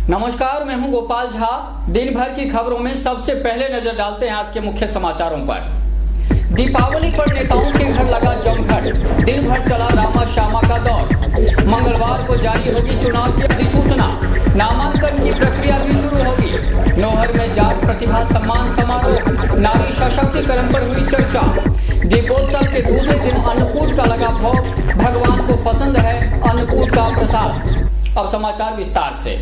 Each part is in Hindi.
नमस्कार, मैं हूं गोपाल झा। दिन भर की खबरों में सबसे पहले नजर डालते हैं आज के मुख्य समाचारों पर। दीपावली पर नेताओं के घर लगा जमघट, दिन भर चला रामा श्यामा का दौर। मंगलवार को जारी होगी चुनाव की अधिसूचना, नामांकन की प्रक्रिया भी शुरू होगी। नौहर में जाट प्रतिभा सम्मान समारोह, नारी सशक्तिकरण पर हुई चर्चा। दीपोत्सव के दूसरे दिन अन्नकूट का लगा भोग, भगवान को पसंद है अन्नकूट का प्रसाद। अब समाचार विस्तार से।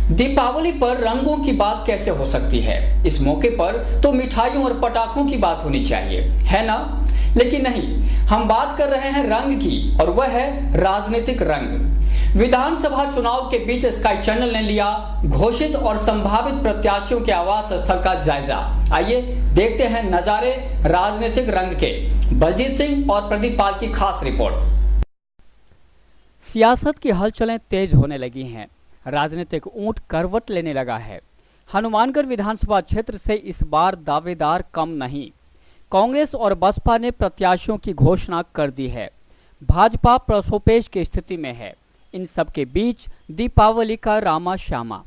दीपावली पर रंगों की बात कैसे हो सकती है? इस मौके पर तो मिठाइयों और पटाखों की बात होनी चाहिए, है ना? लेकिन नहीं, हम बात कर रहे हैं रंग की, और वह है राजनीतिक रंग। विधानसभा चुनाव के बीच स्काई चैनल ने लिया घोषित और संभावित प्रत्याशियों के आवास स्थल का जायजा। आइए देखते हैं नजारे राजनीतिक रंग के। बलजीत सिंह और प्रदीप पाल की खास रिपोर्ट। सियासत की हलचलें तेज होने लगी हैं, राजनीतिक ऊंट करवट लेने लगा है। हनुमानगढ़ विधानसभा क्षेत्र से इस बार दावेदार कम नहीं। कांग्रेस और बसपा ने प्रत्याशियों की घोषणा कर दी है। भाजपा प्रसोपेश की स्थिति में है। इन सब के बीच दीपावली का रामा श्यामा।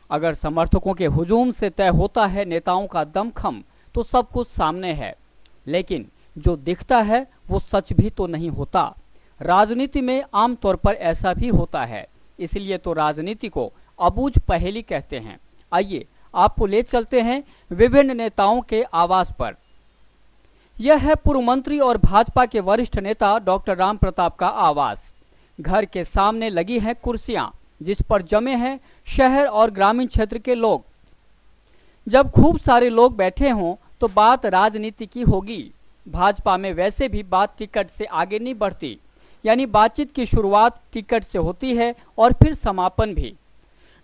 अगर समर्थकों के हुजूम से तय होता है नेताओं का दमखम, तो सब कुछ सामने है। लेकिन जो दिखता है वो सच भी तो नहीं होता। राजनीति में आमतौर पर ऐसा भी होता है, इसलिए तो राजनीति को अबूझ पहेली कहते हैं। आइए आपको ले चलते हैं विभिन्न नेताओं के आवास पर। यह है पूर्व मंत्री और भाजपा के वरिष्ठ नेता डॉक्टर राम प्रताप का आवास। घर के सामने लगी हैं कुर्सियां, जिस पर जमे हैं शहर और ग्रामीण क्षेत्र के लोग। जब खूब सारे लोग बैठे हों तो बात राजनीति की होगी। भाजपा में वैसे भी बात टिकट से आगे नहीं बढ़ती, यानी बातचीत की शुरुआत टिकट से होती है और फिर समापन भी।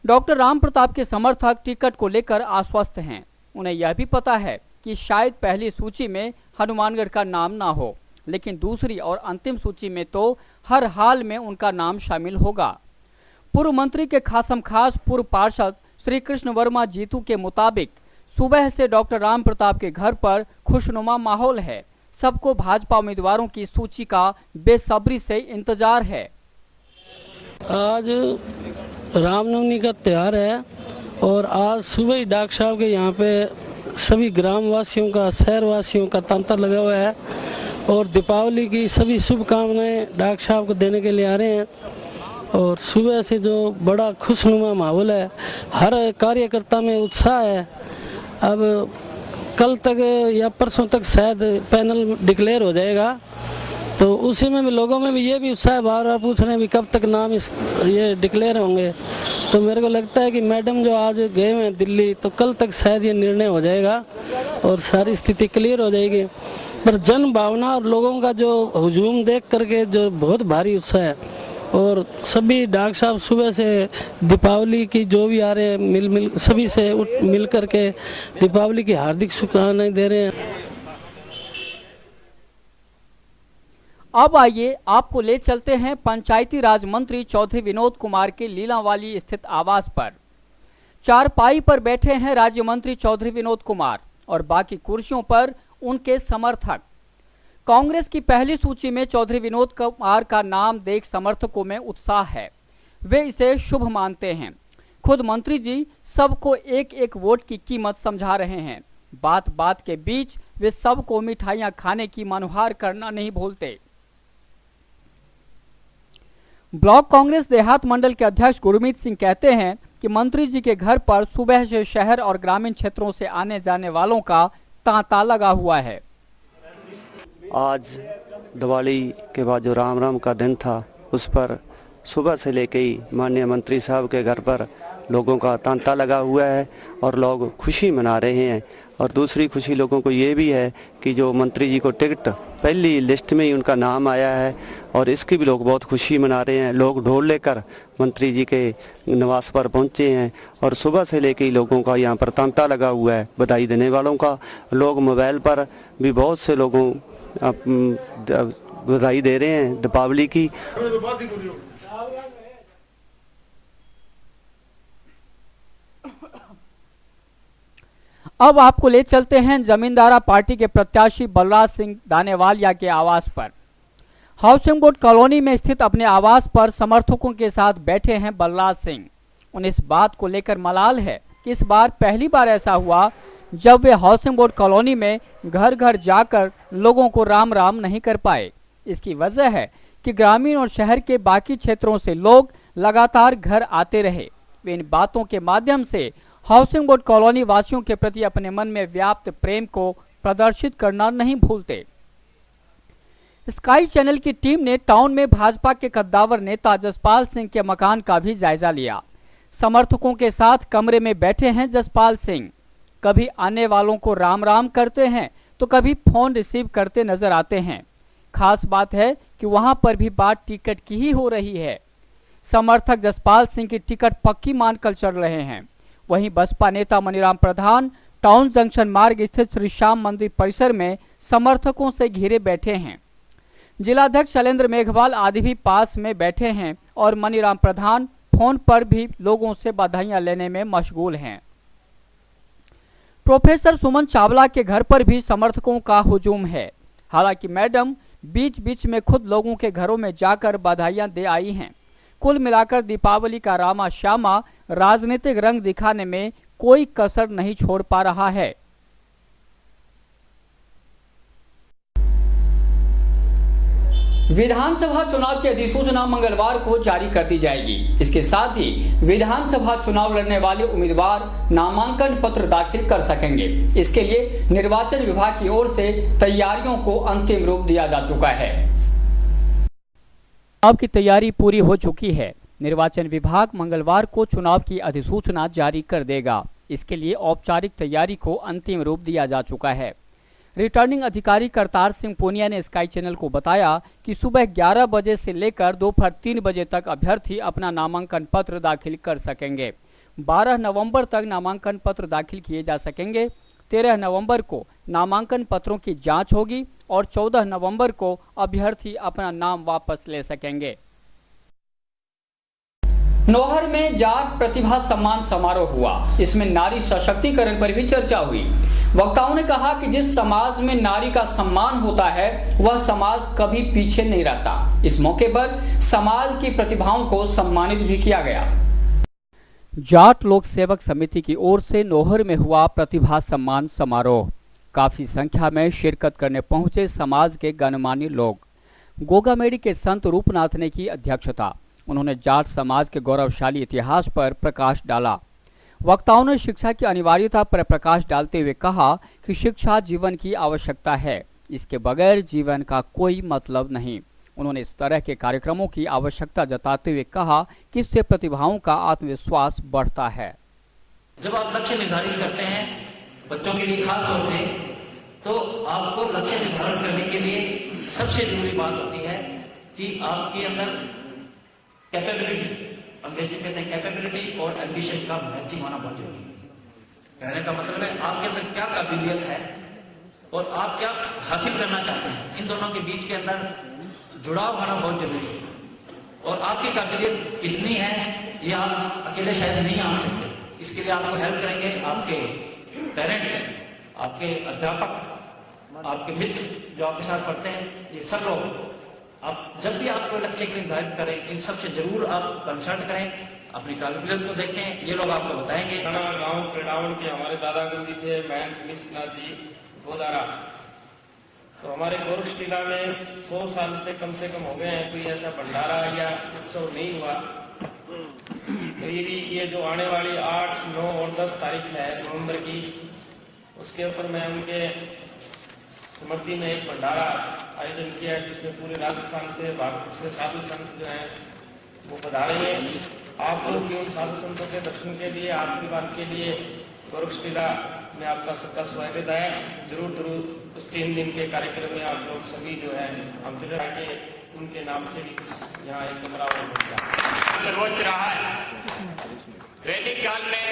डॉक्टर राम प्रताप के समर्थक टिकट को लेकर आश्वस्त हैं। उन्हें यह भी पता है कि शायद पहली सूची में हनुमानगढ़ का नाम ना हो, लेकिन दूसरी और अंतिम सूची में तो हर हाल में उनका नाम शामिल होगा। पूर्व मंत्री के खासम खास पूर्व पार्षद श्री कृष्ण वर्मा जीतू के मुताबिक सुबह से डॉक्टर राम प्रताप के घर पर खुशनुमा माहौल है। सबको भाजपा उम्मीदवारों की सूची का बेसब्री से इंतजार है। आज रामनवमी का त्यौहार है और आज सुबह ही डॉक्टर साहब के यहाँ पे सभी ग्रामवासियों का, शहरवासियों का तांता लगा हुआ है और दीपावली की सभी शुभकामनाएं डॉक्टर साहब को देने के लिए आ रहे हैं। और सुबह से जो बड़ा खुशनुमा माहौल है, हर कार्यकर्ता में उत्साह है। अब कल तक या परसों तक शायद पैनल डिक्लेयर हो जाएगा, तो उसी में भी लोगों में भी ये भी उत्साह बार बार पूछ रहे हैं भी कब तक नाम ये डिक्लेयर होंगे। तो मेरे को लगता है कि मैडम जो आज गए हैं दिल्ली, तो कल तक शायद ये निर्णय हो जाएगा और सारी स्थिति क्लियर हो जाएगी। पर जन भावना और लोगों का जो हुजूम देख करके जो बहुत भारी उत्साह है, और सभी डॉक्टर साहब सुबह से दीपावली की जो भी आ रहे हैं सभी से मिल करके दीपावली की हार्दिक शुभकामनाएं दे रहे हैं। अब आइए आपको ले चलते हैं पंचायती राज मंत्री चौधरी विनोद कुमार के लीलावाली स्थित आवास पर। चारपाई पर बैठे हैं राज्य मंत्री चौधरी विनोद कुमार और बाकी कुर्सियों पर उनके समर्थक। कांग्रेस की पहली सूची में चौधरी विनोद कुमार का नाम देख समर्थकों में उत्साह है। वे इसे शुभ मानते हैं। खुद मंत्री जी सबको एक एक वोट की कीमत समझा रहे हैं। बात बात के बीच वे सबको मिठाइयां खाने की मनुहार करना नहीं भूलते। ब्लॉक कांग्रेस देहात मंडल के अध्यक्ष गुरमीत सिंह कहते हैं कि मंत्री जी के घर पर सुबह से शहर और ग्रामीण क्षेत्रों से आने जाने वालों का तांता लगा हुआ है। आज दिवाली के बाद जो राम राम का दिन था, उस पर सुबह से लेके ही माननीय मंत्री साहब के घर पर लोगों का तांता लगा हुआ है और लोग खुशी मना रहे हैं। और दूसरी खुशी लोगों को ये भी है कि जो मंत्री जी को टिकट पहली लिस्ट में ही उनका नाम आया है, और इसकी भी लोग बहुत खुशी मना रहे हैं। लोग ढोल लेकर मंत्री जी के निवास पर पहुंचे हैं और सुबह से लेके ही लोगों का यहाँ पर तांता लगा हुआ है बधाई देने वालों का। लोग मोबाइल पर भी बहुत से लोगों बधाई दे रहे हैं दीपावली की। अब आपको ले चलते हैं जमींदारा पार्टी के प्रत्याशी बलराज सिंह दानेवालिया के आवास पर। हाउसिंग बोर्ड कॉलोनी में स्थित अपने आवास पर समर्थकों के साथ बैठे हैं बलराज सिंह। उन्हें इस बात को लेकर मलाल है कि इस बार पहली बार ऐसा हुआ जब वे हाउसिंग बोर्ड कॉलोनी में घर घर जाकर लोगों को राम राम नहीं कर पाए। इसकी वजह है कि ग्रामीण और शहर के बाकी क्षेत्रों से लोग लगातार घर आते रहे। वे इन बातों के माध्यम से हाउसिंग बोर्ड कॉलोनी वासियों के प्रति अपने मन में व्याप्त प्रेम को प्रदर्शित करना नहीं भूलते। स्काई चैनल की टीम ने टाउन में भाजपा के कद्दावर नेता जसपाल सिंह के मकान का भी जायजा लिया। समर्थकों के साथ कमरे में बैठे हैं जसपाल सिंह। कभी आने वालों को राम राम करते हैं तो कभी फोन रिसीव करते नजर आते हैं। खास बात है कि वहां पर भी बात टिकट की ही हो रही है। समर्थक जसपाल सिंह की टिकट पक्की मानकर चल रहे हैं। वहीं बसपा नेता मनीराम प्रधान टाउन जंक्शन मार्ग स्थित श्री श्याम मंदिर परिसर में समर्थकों से घिरे बैठे हैं। जिलाध्यक्ष शैलेंद्र मेघवाल आदि भी पास में बैठे हैं और मनीराम प्रधान फोन पर भी लोगों से बधाइयां लेने में मशगूल हैं। प्रोफेसर सुमन चावला के घर पर भी समर्थकों का हुजूम है। हालांकि मैडम बीच बीच में खुद लोगों के घरों में जाकर बधाइयां दे आई हैं। कुल मिलाकर दीपावली का रामा श्यामा राजनीतिक रंग दिखाने में कोई कसर नहीं छोड़ पा रहा है। विधानसभा चुनाव की अधिसूचना मंगलवार को जारी कर दी जाएगी। इसके साथ ही विधानसभा चुनाव लड़ने वाले उम्मीदवार नामांकन पत्र दाखिल कर सकेंगे। इसके लिए निर्वाचन विभाग की ओर से तैयारियों को अंतिम रूप दिया जा चुका है। चुनाव की तैयारी पूरी हो चुकी है। निर्वाचन विभाग मंगलवार को चुनाव की अधिसूचना जारी कर देगा। इसके लिए औपचारिक तैयारी को अंतिम रूप दिया जा चुका है। रिटर्निंग अधिकारी करतार सिंह पूनिया ने स्काई चैनल को बताया कि सुबह 11 बजे से लेकर दोपहर 3 बजे तक अभ्यर्थी अपना नामांकन पत्र दाखिल कर सकेंगे। 12 नवंबर तक नामांकन पत्र दाखिल किए जा सकेंगे। 13 नवंबर को नामांकन पत्रों की जांच होगी और 14 नवंबर को अभ्यर्थी अपना नाम वापस ले सकेंगे। नौहर में जाट प्रतिभा सम्मान समारोह हुआ। इसमें नारी सशक्तिकरण पर भी चर्चा हुई। वक्ताओं ने कहा कि जिस समाज में नारी का सम्मान होता है वह समाज कभी पीछे नहीं रहता। इस मौके पर समाज की प्रतिभाओं को सम्मानित भी किया गया। जाट लोक सेवक समिति की ओर से नौहर में हुआ प्रतिभा सम्मान समारोह। काफी संख्या में शिरकत करने पहुंचे समाज के गणमान्य लोग। गोगामेड़ी के संत रूपनाथ ने की अध्यक्षता। उन्होंने जाट समाज के गौरवशाली इतिहास पर प्रकाश डाला। वक्ताओं ने शिक्षा की अनिवार्यता पर प्रकाश डालते हुए कहा कि शिक्षा जीवन की आवश्यकता है, इसके बगैर जीवन का कोई मतलब नहीं। उन्होंने इस तरह के कार्यक्रमों की आवश्यकता जताते हुए कहा कि इससे प्रतिभाओं का आत्मविश्वास बढ़ता है। जब आप लक्ष्य निर्धारित करते हैं बच्चों के लिए खास तौर से, तो आपको लक्ष्य निर्धारण करने के लिए सबसे जरूरी बात होती है कि आपके अंदर कैपेबिलिटी, अंग्रेजी में कहते हैं कैपेबिलिटी और एम्बिशन का मैचिंग होना बहुत जरूरी है। कहने का मतलब है आपके अंदर क्या काबिलियत है और आप क्या हासिल करना चाहते हैं, इन दोनों के बीच के अंदर जुड़ाव होना बहुत जरूरी है। और आपकी काबिलियत कितनी है ये आप अकेले शायद नहीं आ सकते। इसके लिए आपको हेल्प करेंगे आपके पेरेंट्स, आपके अध्यापक, आपके मित्र जो आपके साथ पढ़ते हैं, ये सब लोग। आप जब भी आपको लक्ष्य निर्धारित करें इन सबसे जरूर आप कंसल्ट करें, अपनी काबिलियत को देखें। ये लोग आपको बताएंगे। गांव क्रीड़ावण के हमारे दादा गुरु जी थे महंत मिश्रनाथ जी गोदारा। तो हमारे गोरक्ष टीला में 100 साल से कम हो गए हैं, कोई ऐसा भंडारा या उत्सव नहीं हुआ। तो ये जो आने वाली 8, 9 और 10 तारीख है नवंबर की, उसके ऊपर मैं उनके स्मृति में एक भंडारा आयोजन किया है, जिसमें पूरे राजस्थान से भागपुर से साधु संत जो हैं वो पधारेंगे। आप लोग उन साधु संतों के दर्शन के लिए, आशीर्वाद के लिए गोरक्ष टीला में आपका सबका स्वागत है। जरूर उस 3 दिन के कार्यक्रम में आप लोग सभी जो है हम के उनके नाम से भी कुछ यहाँ एक कमरा और बन जाए। सर्वोच्च रहा है। वैदिक काल में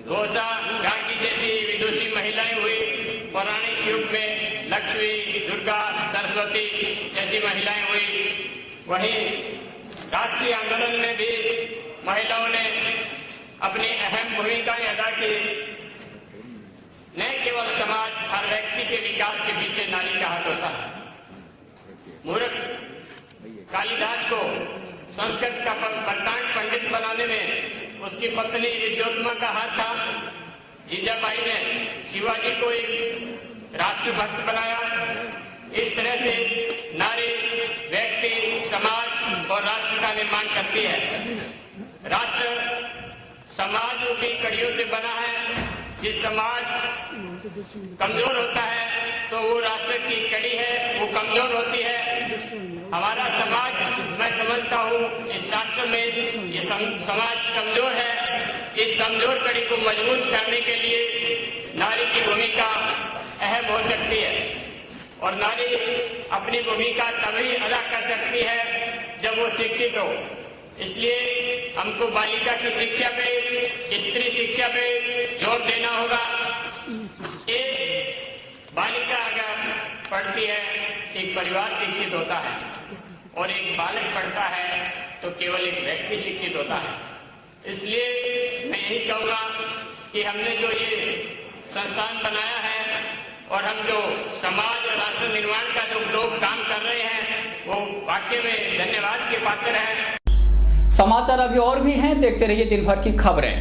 घोषा गांगी जैसी विदुषी महिलाएं हुई। पौराणिक युग में लक्ष्मी, दुर्गा, सरस्वती जैसी महिलाएं हुई। वहीं राष्ट्रीय आंदोलन में भी महिलाओं ने अपनी अहम भूमिकाएं अदा की। न केवल समाज, हर व्यक्ति के विकास के पीछे नारी का हाथ होता है। मूर्ख कालिदास को संस्कृत का बलवान पंडित बनाने में उसकी पत्नी विद्योत्मा का हाथ था। जीजाबाई ने शिवाजी को एक राष्ट्रभक्त बनाया। इस तरह से नारी व्यक्ति, समाज और राष्ट्र का निर्माण करती है। राष्ट्र समाज रूपी कड़ियों से बना है। जिस समाज कमजोर होता है तो वो राष्ट्र की कड़ी है, वो कमजोर होती है। हमारा समाज, मैं समझता हूँ इस राष्ट्र में ये समाज कमजोर है। इस कमजोर कड़ी को मजबूत करने के लिए नारी की भूमिका अहम हो सकती है और नारी अपनी भूमिका तभी अदा कर सकती है जब वो शिक्षित हो। इसलिए हमको बालिका की शिक्षा पे, स्त्री शिक्षा पे जोर देना होगा। एक बालिका अगर पढ़ती है, एक परिवार शिक्षित होता है और एक बालक पढ़ता है तो केवल एक व्यक्ति शिक्षित होता है। इसलिए मैं यही कहूँगा कि हमने जो ये संस्थान बनाया है और हम जो समाज और राष्ट्र निर्माण का जो लोग काम कर रहे हैं वो वाकई में धन्यवाद के पात्र हैं। समाचार अभी और भी हैं, देखते रहिए दिन भर की खबरें।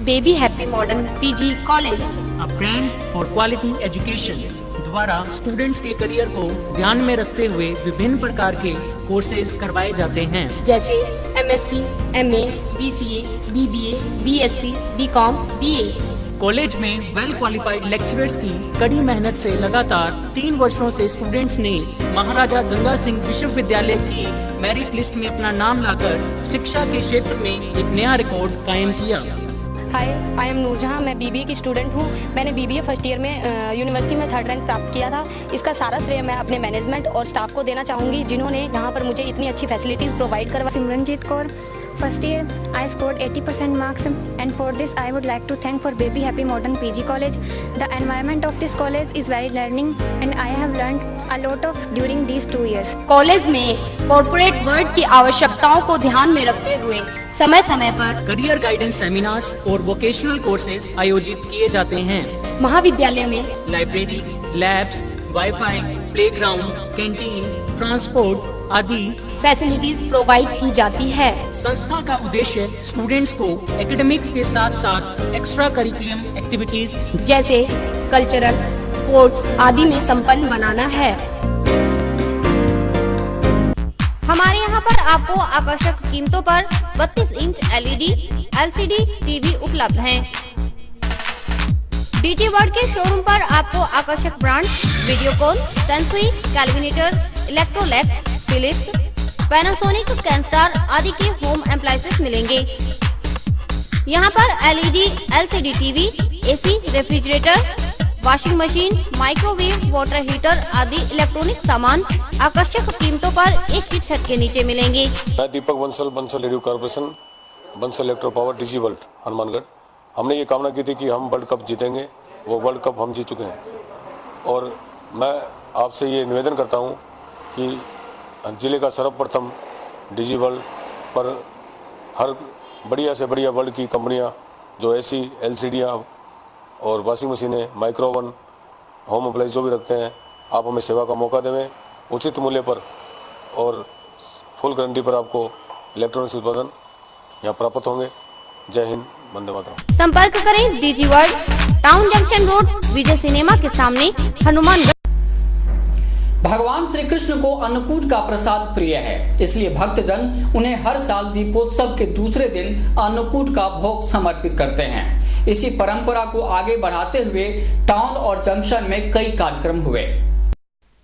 Baby happy modern PG college, a brand for quality education द्वारा स्टूडेंट्स के करियर को ध्यान में रखते हुए विभिन्न प्रकार के कोर्सेज करवाए जाते हैं, जैसे MSc, MA, BCA, BBA, BSc, BCom, BA. College में वेल क्वालिफाइड लेक्चरर्स की कड़ी मेहनत से लगातार 3 वर्षों से स्टूडेंट्स ने महाराजा गंगा सिंह विश्वविद्यालय की मेरिट लिस्ट में अपना नाम लाकर शिक्षा के क्षेत्र में एक नया रिकॉर्ड कायम किया। हाय, आई एम नूरजहां। मैं बीबीए की स्टूडेंट हूं। मैंने बीबीए फर्स्ट ईयर में यूनिवर्सिटी में 3rd रैंक प्राप्त किया था। इसका सारा श्रेय मैं अपने मैनेजमेंट और स्टाफ को देना चाहूँगी, जिन्होंने यहाँ पर मुझे इतनी अच्छी फैसिलिटीज़ प्रोवाइड करवा। Simranjeet Kaur, first year I scored 80% marks, and for this I would like to thank for Baby Happy Modern PG College. The environment of this college is very learning and I have learned a lot of during these 2 years. College में कॉर्पोरेट वर्ल्ड की आवश्यकताओं को ध्यान में रखते हुए समय समय पर करियर गाइडेंस सेमिनार्स और वोकेशनल कोर्सेज आयोजित किए जाते हैं। महाविद्यालय में library, labs, wifi, playground, canteen, transport आदि फैसिलिटीज प्रोवाइड की जाती है। संस्था का उद्देश्य स्टूडेंट्स को एकेडमिक्स के साथ साथ एक्स्ट्रा करिकुलम एक्टिविटीज जैसे कल्चरल, स्पोर्ट्स आदि में संपन्न बनाना है। हमारे यहाँ पर आपको आकर्षक कीमतों पर 32 इंच LED, LCD टीवी उपलब्ध हैं। डीजी वर्ल्ड के शोरूम पर आपको आकर्षक brand Videocon, Sansui, Kelvinator, Electrolux, Philips, Panasonic, Kenstar आदि के होम एप्लायंसेस मिलेंगे। यहाँ पर LED, LCD TV, AC, refrigerator, washing machine, microwave, water heater आदि इलेक्ट्रॉनिक सामान आकर्षक कीमतों पर एक ही छत के नीचे मिलेंगे। मैं Deepak Bansal radio corporation, Bansal electro power, DG world, Hanumangarh. हमने ये कामना की थी कि हम वर्ल्ड कप जीतेंगे, वो वर्ल्ड कप हम जीत चुके हैं और मैं आपसे ये निवेदन करता हूँ कि जिले का सर्वप्रथम डीजी वर्ल्ड पर हर बढ़िया से बढ़िया वर्ल्ड की कंपनियाँ जो AC, LCD और वॉशिंग मशीनें, माइक्रोवन, होम अप्लाइंस जो भी रखते हैं, आप हमें सेवा का मौका देवें उचित मूल्य पर और फुल गारंटी पर आपको इलेक्ट्रॉनिक्स उत्पादन यहाँ प्राप्त होंगे। जय हिंद, वंदे मातरम। संपर्क करें DG world, town junction road, Vijay cinema के सामने, हनुमानगढ़। भगवान श्री कृष्ण को अन्नकूट का प्रसाद प्रिय है, इसलिए भक्तजन उन्हें हर साल दीपोत्सव के दूसरे दिन अन्नकूट का भोग समर्पित करते हैं। इसी परंपरा को आगे बढ़ाते हुए टाउन और जंक्शन में कई कार्यक्रम हुए।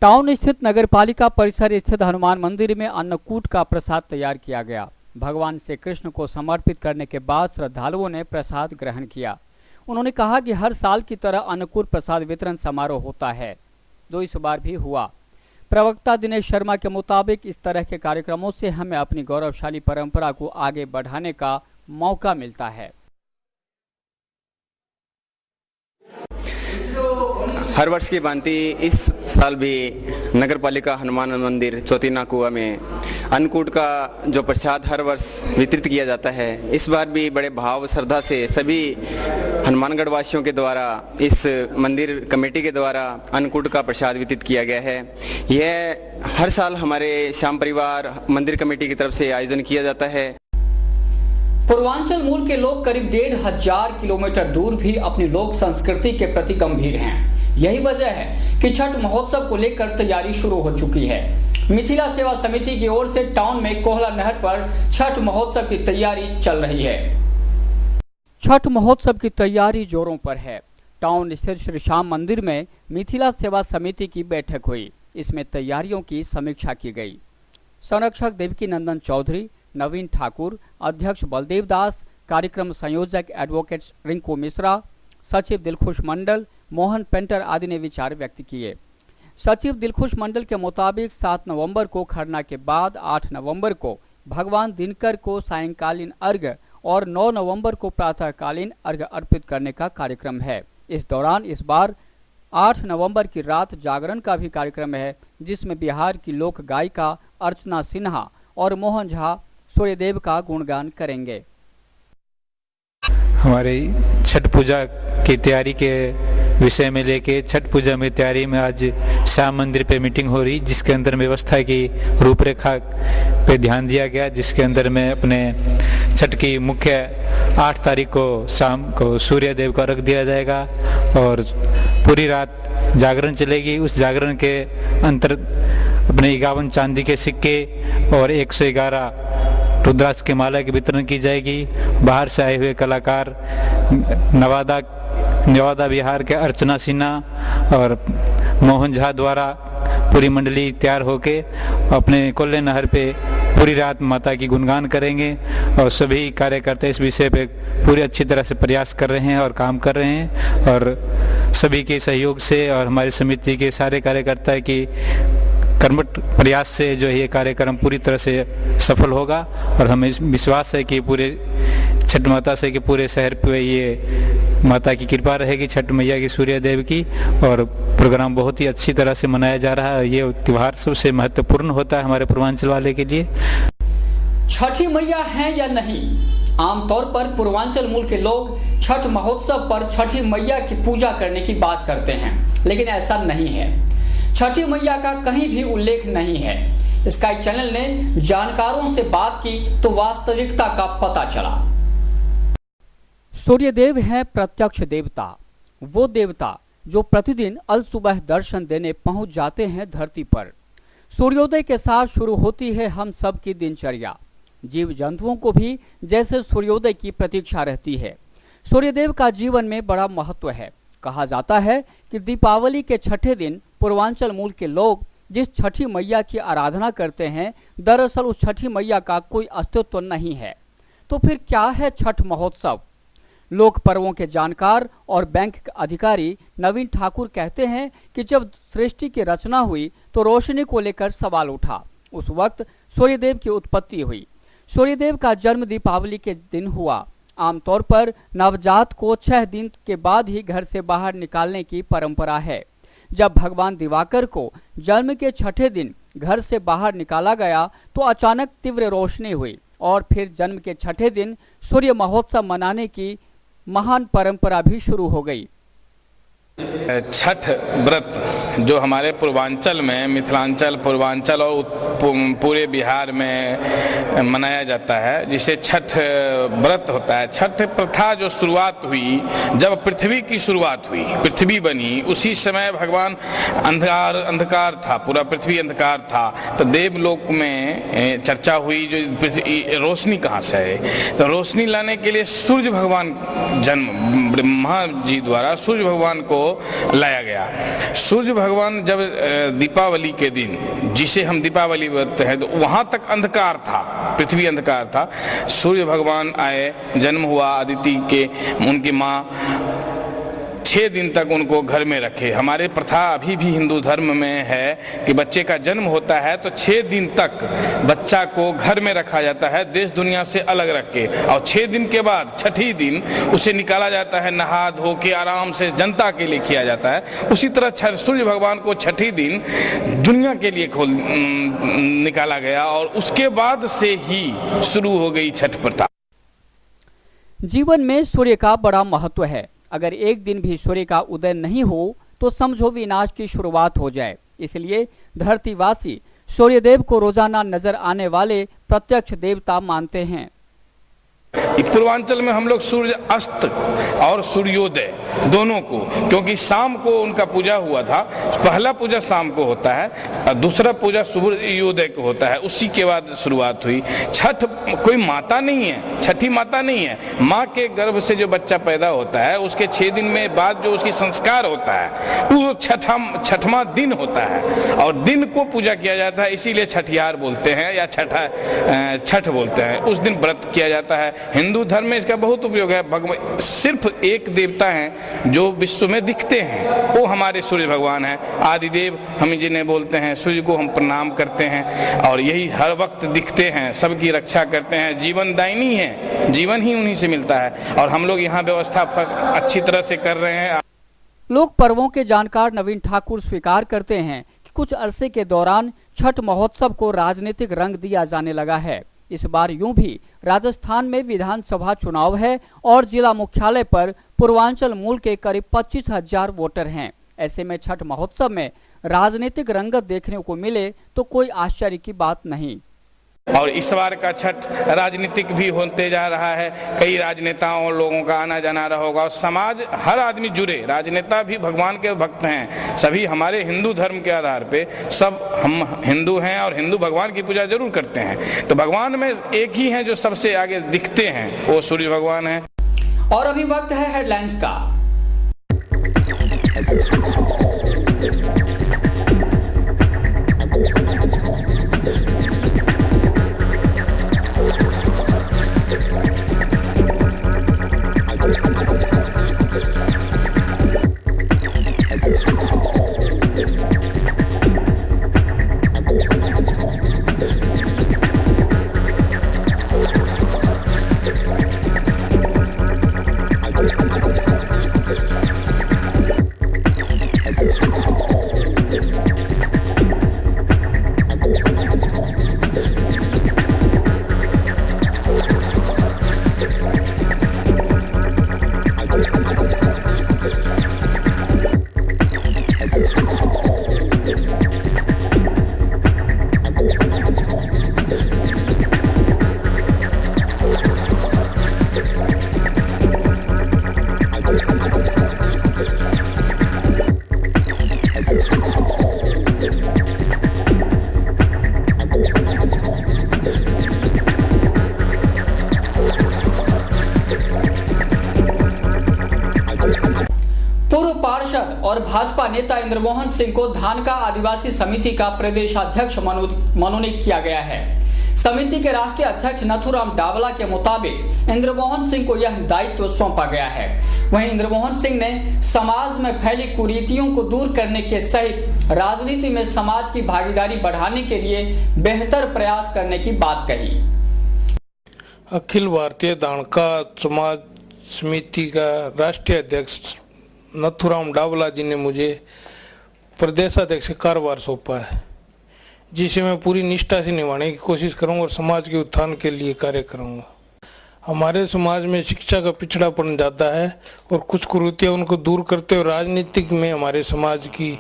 टाउन स्थित नगरपालिका परिसर स्थित हनुमान मंदिर में अन्नकूट का प्रसाद तैयार किया गया। भगवान श्री कृष्ण को समर्पित करने के बाद श्रद्धालुओं ने प्रसाद ग्रहण किया। उन्होंने कहा कि हर साल की तरह अन्नकूट प्रसाद वितरण समारोह होता है, जो इस बार भी हुआ। प्रवक्ता दिनेश शर्मा के मुताबिक इस तरह के कार्यक्रमों से हमें अपनी गौरवशाली परंपरा को आगे बढ़ाने का मौका मिलता है। हर वर्ष की भांति इस साल भी नगरपालिका हनुमान मंदिर चौथीना कुआ में अन्नकूट का जो प्रसाद हर वर्ष वितरित किया जाता है, इस बार भी बड़े भाव श्रद्धा से सभी हनुमानगढ़ वासियों के द्वारा इस मंदिर कमेटी के द्वारा अन्नकूट का प्रसाद वितरित किया गया है। यह हर साल हमारे श्याम परिवार मंदिर कमेटी की तरफ से आयोजन किया जाता है। पूर्वांचल मूल के लोग करीब 1500 किलोमीटर दूर भी अपनी लोक संस्कृति के प्रति गंभीर हैं। यही वजह है कि छठ महोत्सव को लेकर तैयारी शुरू हो चुकी है। मिथिला सेवा समिति की ओर से टाउन में कोहला नहर पर छठ महोत्सव की तैयारी चल रही है। छठ महोत्सव की तैयारी जोरों पर है। टाउन स्थित श्री श्याम मंदिर में मिथिला सेवा समिति की बैठक हुई। इसमें तैयारियों की समीक्षा की गई। संरक्षक देवकी नंदन चौधरी, नवीन ठाकुर, अध्यक्ष बलदेव दास, कार्यक्रम संयोजक एडवोकेट रिंकू मिश्रा, सचिव दिलखुश मंडल, मोहन पेंटर आदि ने विचार व्यक्त किए। सचिव दिलखुश मंडल के मुताबिक 7 नवंबर को खरना के बाद 8 नवंबर को भगवान दिनकर को सायंकालीन अर्घ्य और 9 नवंबर को प्रातःकालीन अर्घ्य अर्पित करने का कार्यक्रम है। इस दौरान इस बार 8 नवंबर की रात जागरण का भी कार्यक्रम है, जिसमें बिहार की लोक गायिका अर्चना सिन्हा और मोहन झा सूर्यदेव का गुणगान करेंगे। हमारी छठ पूजा की तैयारी के विषय में लेके छठ पूजा में तैयारी में आज श्याम मंदिर पे मीटिंग हो रही, जिसके अंदर व्यवस्था की रूपरेखा पे ध्यान दिया गया, जिसके अंदर में अपने छठ की मुख्य 8 तारीख को शाम को सूर्य देव का अर्घ दिया जाएगा और पूरी रात जागरण चलेगी। उस जागरण के अंतर अपने 51 चांदी के सिक्के और 111 रुद्राक्ष की माला की वितरण की जाएगी। बाहर से आए हुए कलाकार नवादा बिहार के अर्चना सिन्हा और मोहन झा द्वारा पूरी मंडली तैयार होके अपने कोल्ले नहर पे पूरी रात माता की गुणगान करेंगे और सभी कार्यकर्ता इस विषय पे पूरी अच्छी तरह से प्रयास कर रहे हैं और काम कर रहे हैं और सभी के सहयोग से और हमारी समिति के सारे कार्यकर्ता की कर्मठ प्रयास से जो ये कार्यक्रम पूरी तरह से सफल होगा और हमें विश्वास है कि पूरे छठ माता से कि पूरे शहर पे ये माता की कृपा रहेगी, छठ मैया की सूर्य देव की, और प्रोग्राम बहुत ही अच्छी तरह से मनाया जा रहा है। ये त्योहार सबसे महत्वपूर्ण होता है हमारे पूर्वांचल वाले के लिए। छठी मैया हैं या नहीं, आमतौर पर पूर्वांचल मूल के लोग छठ महोत्सव पर छठी मैया की पूजा करने की बात करते हैं, लेकिन ऐसा नहीं है। छठी मैया का कहीं भी उल्लेख नहीं है। स्काई चैनल ने जानकारों से बात की तो वास्तविकता का पता चला। सूर्यदेव है प्रत्यक्ष देवता, वो देवता जो प्रतिदिन अल सुबह दर्शन देने पहुंच जाते हैं धरती पर। सूर्योदय के साथ शुरू होती है हम सब की दिनचर्या। जीव जंतुओं को भी जैसे सूर्योदय की प्रतीक्षा रहती है। सूर्यदेव का जीवन में बड़ा महत्व है। कहा जाता है कि दीपावली के छठे दिन पूर्वांचल मूल के लोग जिस छठी मैया की आराधना करते हैं, दरअसल उस छठी मैया का कोई अस्तित्व नहीं है। तो फिर क्या है छठ महोत्सव? लोक पर्वों के जानकार और बैंक अधिकारी नवीन ठाकुर कहते हैं कि जब सृष्टि की रचना हुई तो रोशनी को लेकर सवाल उठा। उस वक्त सूर्यदेव की उत्पत्ति हुई। सूर्यदेव का जन्म दीपावली के दिन हुआ। आमतौर पर नवजात को 6 दिन के बाद ही घर से बाहर निकालने की परंपरा है। जब भगवान दिवाकर को जन्म के छठे दिन घर से बाहर निकाला गया तो अचानक तीव्र रोशनी हुई और फिर जन्म के छठे दिन सूर्य महोत्सव मनाने की महान परंपरा भी शुरू हो गई। छठ व्रत जो हमारे पूर्वांचल में, मिथिलांचल, पूर्वांचल और पूरे बिहार में मनाया जाता है, जिसे छठ व्रत होता है। छठ प्रथा जो शुरुआत हुई, जब पृथ्वी की शुरुआत हुई, पृथ्वी बनी, उसी समय भगवान अंधकार था, पूरा पृथ्वी अंधकार था। तो देवलोक में चर्चा हुई जो रोशनी कहाँ से है, तो रोशनी लाने के लिए सूर्य भगवान जन्म ब्रह्मा जी द्वारा सूर्य भगवान को लाया गया। सूर्य भगवान जब दीपावली के दिन, जिसे हम दीपावली बोलते हैं, तो वहां तक अंधकार था, पृथ्वी अंधकार था। सूर्य भगवान आए, जन्म हुआ अदिति के, उनकी माँ 6 दिन तक उनको घर में रखे। हमारे प्रथा अभी भी हिंदू धर्म में है कि बच्चे का जन्म होता है तो 6 दिन तक बच्चा को घर में रखा जाता है, देश दुनिया से अलग रख के, और 6 दिन के बाद छठी दिन उसे निकाला जाता है, नहा धो के आराम से जनता के लिए किया जाता है। उसी तरह सूर्य भगवान को छठी दिन दुनिया के लिए निकाला गया और उसके बाद से ही शुरू हो गई छठ प्रथा। जीवन में सूर्य का बड़ा महत्व है। अगर एक दिन भी सूर्य का उदय नहीं हो तो समझो विनाश की शुरुआत हो जाए। इसलिए धरतीवासी सूर्यदेव को रोजाना नजर आने वाले प्रत्यक्ष देवता मानते हैं। पूर्वांचल में हम लोग सूर्य अस्त और सूर्योदय दोनों को, क्योंकि शाम को उनका पूजा हुआ था, पहला पूजा शाम को होता है और दूसरा पूजा सूर्योदय को होता है, उसी के बाद शुरुआत हुई। छठ कोई माता नहीं है, छठी माता नहीं है, माँ के गर्भ से जो बच्चा पैदा होता है उसके 6 दिन में बाद जो उसकी संस्कार होता है वो छठवां दिन होता है और दिन को पूजा किया जाता है, इसीलिए छठियार बोलते हैं या छठ बोलते हैं। उस दिन व्रत किया जाता है। हिंदू धर्म में इसका बहुत उपयोग है। सिर्फ एक देवता है जो विश्व में दिखते हैं, वो हमारे सूर्य भगवान हैं। आदिदेव हम जिन्हें बोलते हैं, सूर्य को हम प्रणाम करते हैं और यही हर वक्त दिखते हैं, सबकी रक्षा करते हैं, जीवनदायिनी है, जीवन ही उन्हीं से मिलता है और हम लोग यहाँ व्यवस्था अच्छी तरह से कर रहे हैं। लोक पर्वों के जानकार नवीन ठाकुर स्वीकार करते हैं कि कुछ अरसे के दौरान छठ महोत्सव को राजनीतिक रंग दिया जाने लगा है। इस बार यूं भी राजस्थान में विधानसभा चुनाव है और जिला मुख्यालय पर पूर्वांचल मूल के करीब 25,000 वोटर हैं। ऐसे में छठ महोत्सव में राजनीतिक रंगत देखने को मिले तो कोई आश्चर्य की बात नहीं। और इस बार का छठ राजनीतिक भी होते जा रहा है। कई राजनेताओं और लोगों का आना जाना रहा होगा और समाज हर आदमी जुड़े, राजनेता भी भगवान के भक्त हैं। सभी हमारे हिंदू धर्म के आधार पे सब हम हिंदू हैं और हिंदू भगवान की पूजा जरूर करते हैं। तो भगवान में एक ही है जो सबसे आगे दिखते हैं, वो सूर्य भगवान है। और अभी वक्त है हेडलाइंस का। और भाजपा नेता इंद्रमोहन सिंह को धानका आदिवासी समिति का प्रदेशाध्यक्ष मनोनीत किया गया है। समिति के राष्ट्रीय अध्यक्ष नथुराम डावला के मुताबिक इंद्रमोहन सिंह को यह दायित्व सौंपा गया है। वहीं इंद्रमोहन सिंह ने समाज में फैली कुरीतियों को दूर करने के सहित राजनीति में समाज की भागीदारी बढ़ाने के लिए बेहतर प्रयास करने की बात कही। अखिल भारतीय धानका समाज समिति का राष्ट्रीय अध्यक्ष नथुराम डावला जी ने मुझे प्रदेशाध्यक्ष का कार्यभार सौंपा है, जिसे मैं पूरी निष्ठा से निभाने की कोशिश करूंगा और समाज के उत्थान के लिए कार्य करूंगा। हमारे समाज में शिक्षा का पिछड़ापन ज़्यादा है और कुछ कुरीतियां उनको दूर करते हुए राजनीतिक में हमारे समाज की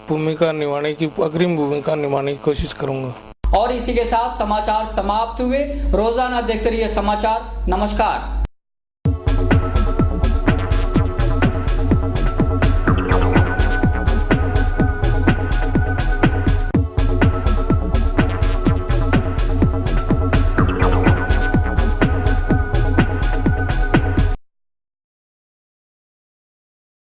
भूमिका निभाने की, अग्रिम भूमिका निभाने की कोशिश करूंगा। और इसी के साथ समाचार समाप्त हुए। रोजाना देखते रहिए समाचार। नमस्कार।